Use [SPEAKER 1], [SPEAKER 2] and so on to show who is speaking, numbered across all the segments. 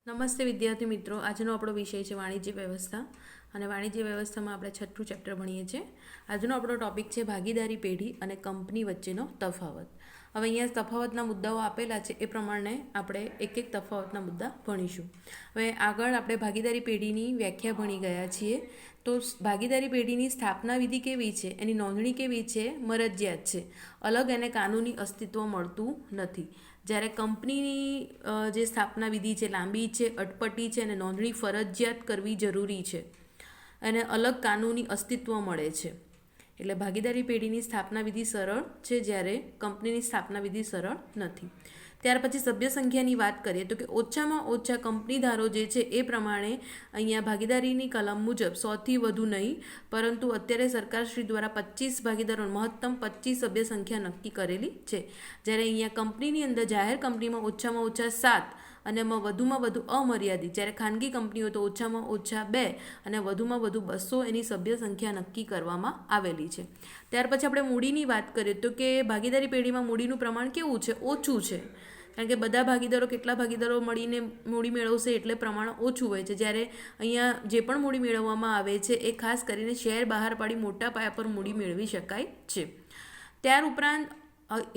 [SPEAKER 1] નમસ્તે વિદ્યાર્થી મિત્રો, આજનો આપણો વિષય છે વાણિજ્ય વ્યવસ્થા અને વાણિજ્ય વ્યવસ્થામાં આપણે છઠ્ઠું ચેપ્ટર ભણીએ છીએ. આજનો આપણો ટોપિક છે ભાગીદારી પેઢી અને કંપની વચ્ચેનો તફાવત. હવે અહીંયા તફાવતના મુદ્દાઓ આપેલા છે એ પ્રમાણે આપણે એક એક તફાવતના મુદ્દા ભણીશું. હવે આગળ આપણે ભાગીદારી પેઢીની વ્યાખ્યા ભણી ગયા છીએ. તો ભાગીદારી પેઢીની સ્થાપના વિધિ કેવી છે, એની નોંધણી કેવી છે, મરજિયાત છે, અલગ એને કાનૂની અસ્તિત્વ મળતું નથી. જ્યારે કંપનીની જે સ્થાપના વિધિ છે લાંબી છે, અટપટી છે અને નોંધણી ફરજિયાત કરવી જરૂરી છે અને અલગ કાનૂની અસ્તિત્વ મળે છે. એટલે ભાગીદારી પેઢીની સ્થાપના વિધિ સરળ છે, જ્યારે કંપનીની સ્થાપના વિધિ સરળ નથી. ત્યાર પછી સભ્ય સંખ્યાની વાત કરીએ તો કે ઓછામાં ઓછા કંપનીધારો જે છે એ પ્રમાણે અહીંયા ભાગીદારીની કલમ મુજબ 100થી વધુ નહીં, પરંતુ અત્યારે સરકારશ્રી દ્વારા 25 ભાગીદારો મહત્તમ 25 સભ્ય સંખ્યા નક્કી કરેલી છે. જ્યારે અહીંયા કંપનીની અંદર જાહેર કંપનીમાં ઓછામાં ઓછા 7 અને વધુમાં વધુ અમર્યાદિત, જ્યારે ખાનગી કંપનીઓ તો ઓછામાં ઓછા 2 અને વધુમાં વધુ 200 એની સભ્ય સંખ્યા નક્કી કરવામાં આવેલી છે. ત્યાર પછી આપણે મૂડીની વાત કરીએ તો કે ભાગીદારી પેઢીમાં મૂડીનું પ્રમાણ કેવું છે? ઓછું છે. કારણ કે બધા ભાગીદારો કેટલા ભાગીદારો મળીને મૂડી મેળવશે એટલે પ્રમાણ ઓછું હોય છે. જ્યારે અહીંયા જે પણ મૂડી મેળવવામાં આવે છે એ ખાસ કરીને શેર બહાર પાડી મોટા પાયા પર મૂડી મેળવી શકાય છે. ત્યાર ઉપરાંત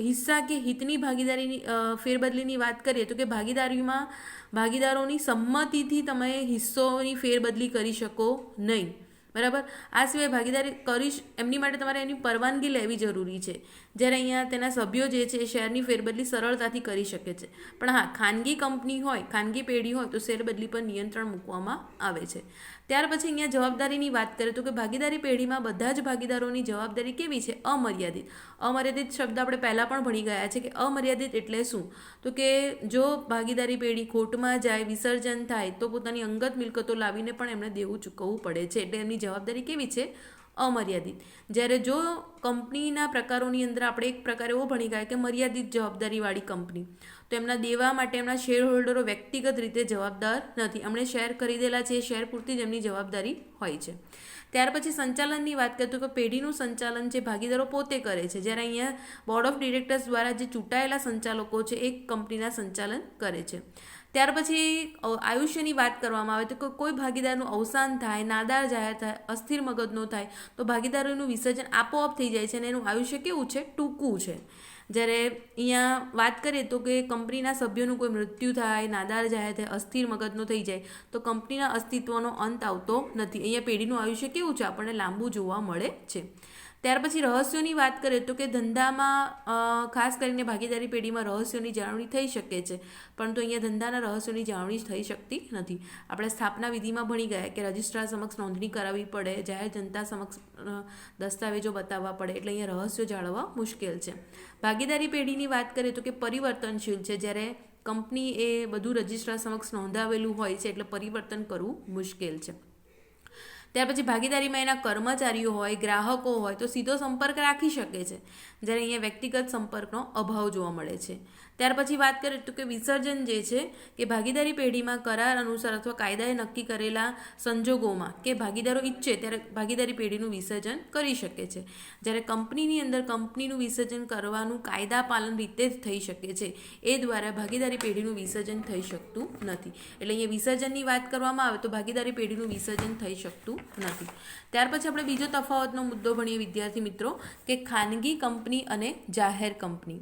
[SPEAKER 1] હિસ્સા કે હિતની ભાગીદારીની ફેરબદલીની વાત કરીએ તો કે ભાગીદારોની સંમતિથી તમે હિસ્સોની ફેરબદલી કરી શકો નહીં. બરાબર. આ સિવાય ભાગીદારી કરીશ એમની માટે તમારે એની પરવાનગી લેવી જરૂરી છે. જ્યારે અહીંયા તેના સભ્યો જે છે એ શેરની ફેરબદલી સરળતાથી કરી શકે છે. પણ હા, ખાનગી કંપની હોય, ખાનગી પેઢી હોય તો શેરબદલી પર નિયંત્રણ મૂકવામાં આવે છે. ત્યાર પછી અહીંયા જવાબદારીની વાત કરીએ તો કે ભાગીદારી પેઢીમાં બધા જ ભાગીદારોની જવાબદારી કેવી છે? અમર્યાદિત. અમર્યાદિત શબ્દ આપણે પહેલાં પણ ભણી ગયા છે કે અમર્યાદિત એટલે શું? તો કે જો ભાગીદારી પેઢી ખોટમાં જાય, વિસર્જન થાય તો પોતાની અંગત મિલકતો લાવીને પણ એમણે દેવું ચૂકવવું પડે છે. એટલે એમની જવાબદારી કેવી છે? અમર્યાદિત. જ્યારે જો કંપનીના પ્રકારોની અંદર આપણે એક પ્રકાર એવો ભણી ગયા કે મર્યાદિત જવાબદારીવાળી કંપની, તો એમના દેવા માટે એમના શેર હોલ્ડરો વ્યક્તિગત રીતે જવાબદાર નથી. એમણે શેર ખરીદેલા છે એ શેર પૂરતી જ એમની જવાબદારી હોય છે. ત્યાર પછી સંચાલનની વાત કરીએ તો કે પેઢીનું સંચાલન જે ભાગીદારો પોતે કરે છે. જ્યારે અહીંયા બોર્ડ ઓફ ડિરેક્ટર્સ દ્વારા જે ચૂંટાયેલા સંચાલકો છે એ કંપનીના સંચાલન કરે છે. ત્યાર પછી આયુષ્યની વાત કરવામાં આવે તો કે કોઈ ભાગીદારનું અવસાન થાય, નાદાર જાહેર થાય, અસ્થિર મગજનો થાય તો ભાગીદારોનું વિસર્જન આપોઆપ થઈ જાય છે અને એનું આયુષ્ય કેવું છે? ટૂંકું છે. જ્યારે અહીંયા વાત કરીએ તો કે કંપનીના સભ્યોનું કોઈ મૃત્યુ થાય, નાદાર જાહેર થાય, અસ્થિર મગજનો થઈ જાય તો કંપનીના અસ્તિત્વનો અંત આવતો નથી. અહીંયા પેઢીનું આયુષ્ય કેવું છે? આપણને લાંબુ જોવા મળે છે. ત્યાર પછી રહસ્યોની વાત કરીએ તો કે ધંધામાં ખાસ કરીને ભાગીદારી પેઢીમાં રહસ્યોની જાળવણી થઈ શકે છે, પરંતુ અહીંયા ધંધાના રહસ્યોની જાળવણી થઈ શકતી નથી. આપણે સ્થાપના વિધિમાં ભણી ગયા કે રજિસ્ટ્રાર સમક્ષ નોંધણી કરાવવી પડે, જાહેર જનતા સમક્ષ દસ્તાવેજો બતાવવા પડે, એટલે અહીંયા રહસ્યો જાળવવા મુશ્કેલ છે. ભાગીદારી પેઢીની વાત કરીએ તો કે પરિવર્તનશીલ છે. જ્યારે કંપની એ બધું રજિસ્ટ્રાર સમક્ષ નોંધાવેલું હોય છે એટલે પરિવર્તન કરવું મુશ્કેલ છે. ત્યાર પછી ભાગીદારીમાં એના કર્મચારીઓ હોય, ગ્રાહકો હોય તો સીધો સંપર્ક રાખી શકે છે, જ્યારે અહીંયા વ્યક્તિગત સંપર્કનો અભાવ જોવા મળે છે. ત્યાર પછી વાત કરીએ તો કે વિસર્જન જે છે કે ભાગીદારી પેઢીમાં કરાર અનુસાર અથવા કાયદાએ નક્કી કરેલા સંજોગોમાં કે ભાગીદારો ઈચ્છે ત્યારે ભાગીદારી પેઢીનું વિસર્જન કરી શકે છે. જ્યારે કંપનીની અંદર કંપનીનું વિસર્જન કરવાનું કાયદા પાલન રીતે જ થઈ શકે છે. એ દ્વારા ભાગીદારી પેઢીનું વિસર્જન થઈ શકતું નથી. એટલે અહીંયા વિસર્જનની વાત કરવામાં આવે તો ભાગીદારી પેઢીનું વિસર્જન થઈ શકતું નથી. ત્યાર પછી આપણે બીજો તફાવતનો મુદ્દો ભણીએ વિદ્યાર્થી મિત્રો કે ખાનગી કંપની અને જાહેર કંપની.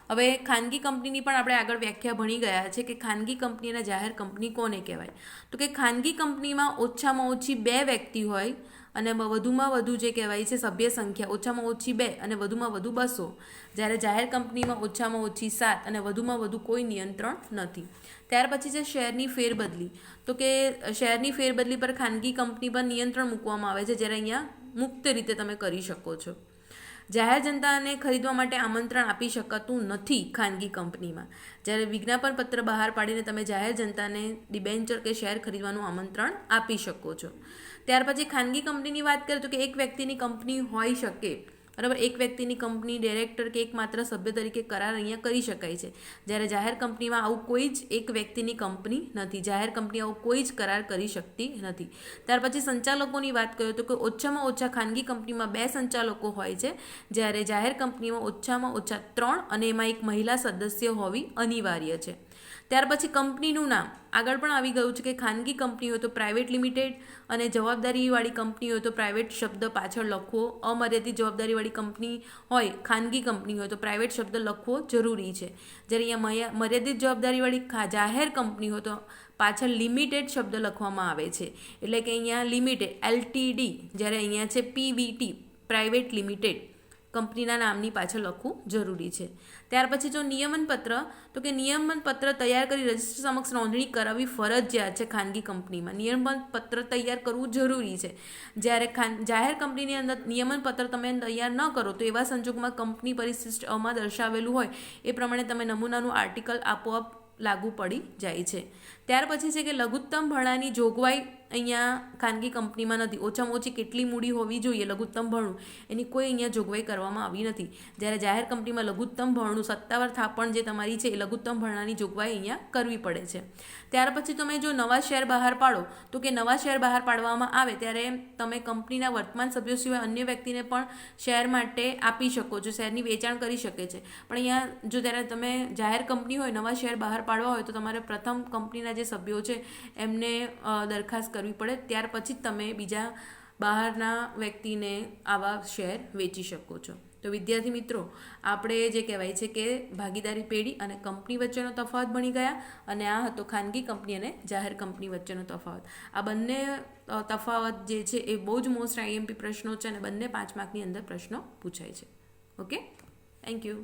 [SPEAKER 1] હવે ખાનગી કંપનીની પણ આપણે આગળ વ્યાખ્યા ભણી ગયા છે કે ખાનગી કંપની અને જાહેર કંપની કોને કહેવાય. તો કે ખાનગી કંપનીમાં ઓછામાં ઓછી 2 વ્યક્તિ હોય અને વધુમાં વધુ જે કહેવાય છે સભ્ય સંખ્યા ઓછામાં ઓછી 2 અને વધુમાં વધુ 200. જ્યારે જાહેર કંપનીમાં ઓછામાં ઓછી 7 અને વધુમાં વધુ કોઈ નિયંત્રણ નથી. ત્યાર પછી છે શેરની ફેરબદલી. તો કે શેરની ફેરબદલી પર ખાનગી કંપની પર નિયંત્રણ મૂકવામાં આવે છે, જ્યારે અહીંયા મુક્ત રીતે તમે કરી શકો છો. જાહેર જનતાને ખરીદવા માટે આમંત્રણ આપી શકાતું નથી ખાનગી કંપનીમાં. જ્યારે વિજ્ઞાપન પત્ર બહાર પાડીને તમે જાહેર જનતાને ડિબેન્ચર કે શેર ખરીદવાનું આમંત્રણ આપી શકો છો. ત્યાર પછી ખાનગી કંપનીની વાત કરીએ તો કે એક વ્યક્તિની કંપની હોઈ શકે. બરાબર. એક વ્યક્તિની કંપની ડિરેક્ટર કે એકમાત્ર સભ્ય તરીકે કરાર અહીંયા કરી શકાય છે. જ્યારે જાહેર કંપનીમાં આવું કોઈ જ એક વ્યક્તિની કંપની નથી. જાહેર કંપની આવું કોઈ જ કરાર કરી શકતી નથી. ત્યાર પછી સંચાલકોની વાત કરીએ તો કે ઓછામાં ઓછા ખાનગી કંપનીમાં 2 સંચાલકો હોય છે, જ્યારે જાહેર કંપનીમાં ઓછામાં ઓછા 3 અને એમાં એક મહિલા સદસ્ય હોવી અનિવાર્ય છે. ત્યાર પછી કંપનીનું નામ આગળ પણ આવી ગયું છે કે ખાનગી કંપની હોય તો પ્રાઇવેટ લિમિટેડ, અને જવાબદારીવાળી કંપની હોય તો પ્રાઇવેટ શબ્દ પાછળ લખવો, અમર્યાદિત જવાબદારીવાળી કંપની હોય ખાનગી કંપની હોય તો પ્રાઇવેટ શબ્દ લખવો જરૂરી છે. જ્યારે અહીંયા મર્યાદિત જવાબદારીવાળી જાહેર કંપની હોય તો પાછળ લિમિટેડ શબ્દ લખવામાં આવે છે. એટલે કે અહીંયા લિમિટેડ LTD, જ્યારે અહીંયા છે PVT પ્રાઇવેટ લિમિટેડ, કંપનીના નામની પાછળ લખવું જરૂરી છે. ત્યાર પછી જો નિયમનપત્ર, તો કે નિયમનપત્ર તૈયાર કરી રજિસ્ટર સમક્ષ નોંધણી કરાવવી ફરજિયાત છે. ખાનગી કંપનીમાં નિયમનપત્ર તૈયાર કરવું જરૂરી છે. જ્યારે જાહેર કંપનીની અંદર નિયમનપત્ર તમે તૈયાર ન કરો તો એવા સંજોગોમાં કંપની પરિશિષ્ટ અમાં દર્શાવેલું હોય એ પ્રમાણે તમે નમૂનાનું આર્ટિકલ આપોઆપ લાગુ પડી જાય છે. ત્યાર પછી છે કે લઘુત્તમ ભરણાની જોગવાઈ અહીંયા ખાનગી કંપનીમાં નથી. ઓછામાં ઓછી કેટલી મૂડી હોવી જોઈએ લઘુત્તમ ભરણું, એની કોઈ અહીંયા જોગવાઈ કરવામાં આવી નથી. જ્યારે જાહેર કંપનીમાં લઘુત્તમ ભરણું સત્તાવાર થાપણ જે તમારી છે એ લઘુત્તમ ભરણાની જોગવાઈ અહીંયા કરવી પડે છે. ત્યાર પછી તમે જો નવા શેર બહાર પાડો તો કે નવા શેર બહાર પાડવામાં આવે ત્યારે તમે કંપનીના વર્તમાન સભ્યો સિવાય અન્ય વ્યક્તિને પણ શેર માટે આપી શકો છો, શેરની વેચાણ કરી શકે છે. પણ અહીંયા જો ત્યારે તમે જાહેર કંપની હોય નવા શેર બહાર પાડવા હોય તો તમારે પ્રથમ કંપનીના જે સભ્યો છે એમને દરખાસ્ત કરવી પડે, ત્યાર પછી જ તમે બીજા બહારના વ્યક્તિને આવા શેર વેચી શકો છો. તો વિદ્યાર્થી મિત્રો, આપણે જે કહેવાય છે કે ભાગીદારી પેઢી અને કંપની વચ્ચેનો તફાવત ભણી ગયા, અને આ હતો ખાનગી કંપની અને જાહેર કંપની વચ્ચેનો તફાવત. આ બંને તફાવત જે છે એ બહુ જ મોસ્ટ IMP પ્રશ્નો છે અને બંને 5 માર્કની અંદર પ્રશ્નો પૂછાય છે. Okay, thank you.